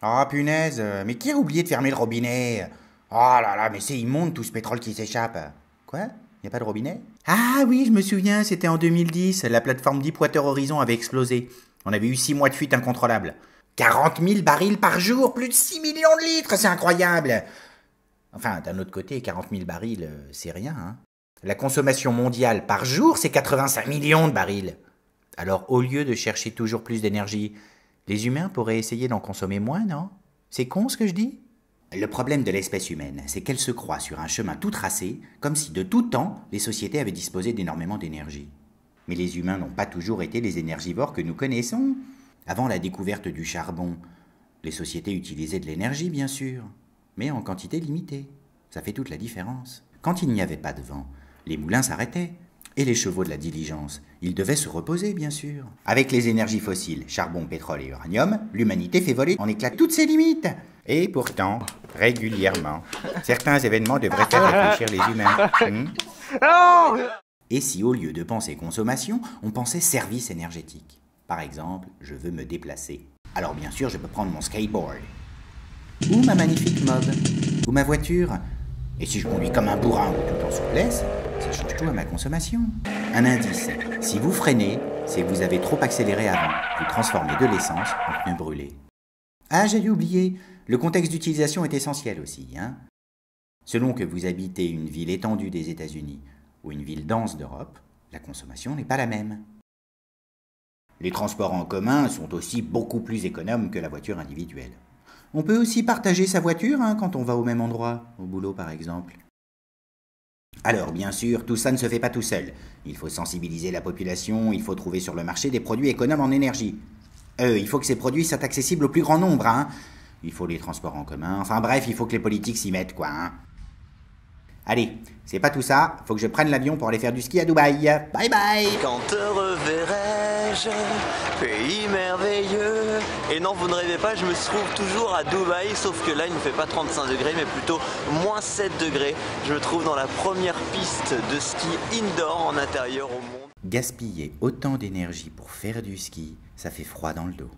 Ah punaise, mais qui a oublié de fermer le robinet? Oh là là, mais c'est immonde tout ce pétrole qui s'échappe. Quoi? Y a pas de robinet? Ah oui, je me souviens, c'était en 2010, la plateforme Deepwater Horizon avait explosé. On avait eu 6 mois de fuite incontrôlable. 40 000 barils par jour, plus de 6 millions de litres, c'est incroyable! Enfin, d'un autre côté, 40 000 barils, c'est rien, hein. La consommation mondiale par jour, c'est 85 millions de barils. Alors, au lieu de chercher toujours plus d'énergie, les humains pourraient essayer d'en consommer moins, non? C'est con ce que je dis? Le problème de l'espèce humaine, c'est qu'elle se croit sur un chemin tout tracé, comme si de tout temps, les sociétés avaient disposé d'énormément d'énergie. Mais les humains n'ont pas toujours été les énergivores que nous connaissons. Avant la découverte du charbon, les sociétés utilisaient de l'énergie, bien sûr, mais en quantité limitée. Ça fait toute la différence. Quand il n'y avait pas de vent, les moulins s'arrêtaient. Et les chevaux de la diligence, ils devaient se reposer, bien sûr. Avec les énergies fossiles, charbon, pétrole et uranium, l'humanité fait voler en éclats toutes ses limites. Et pourtant, régulièrement, certains événements devraient faire réfléchir les humains. Et si au lieu de penser consommation, on pensait service énergétique? Par exemple, je veux me déplacer. Alors bien sûr, je peux prendre mon skateboard. Ou ma magnifique mob. Ou ma voiture. Et si je conduis comme un bourrin ou tout en souplesse, ça change tout à ma consommation. Un indice, si vous freinez, c'est que vous avez trop accéléré avant. Vous transformez de l'essence en pneus brûlés. Ah, j'avais oublié, le contexte d'utilisation est essentiel aussi, hein. Selon que vous habitez une ville étendue des États-Unis ou une ville dense d'Europe, la consommation n'est pas la même. Les transports en commun sont aussi beaucoup plus économes que la voiture individuelle. On peut aussi partager sa voiture quand on va au même endroit, au boulot par exemple. Alors bien sûr, tout ça ne se fait pas tout seul. Il faut sensibiliser la population, il faut trouver sur le marché des produits économes en énergie. Il faut que ces produits soient accessibles au plus grand nombre, Il faut les transports en commun, enfin bref, il faut que les politiques s'y mettent, quoi, Allez, c'est pas tout ça, faut que je prenne l'avion pour aller faire du ski à Dubaï. Bye bye! Quand te reverrai-je, pays merveilleux. Et non, vous ne rêvez pas, je me trouve toujours à Dubaï, sauf que là il ne fait pas 35 degrés, mais plutôt moins 7 degrés. Je me trouve dans la première piste de ski indoor en intérieur au monde. Gaspiller autant d'énergie pour faire du ski, ça fait froid dans le dos.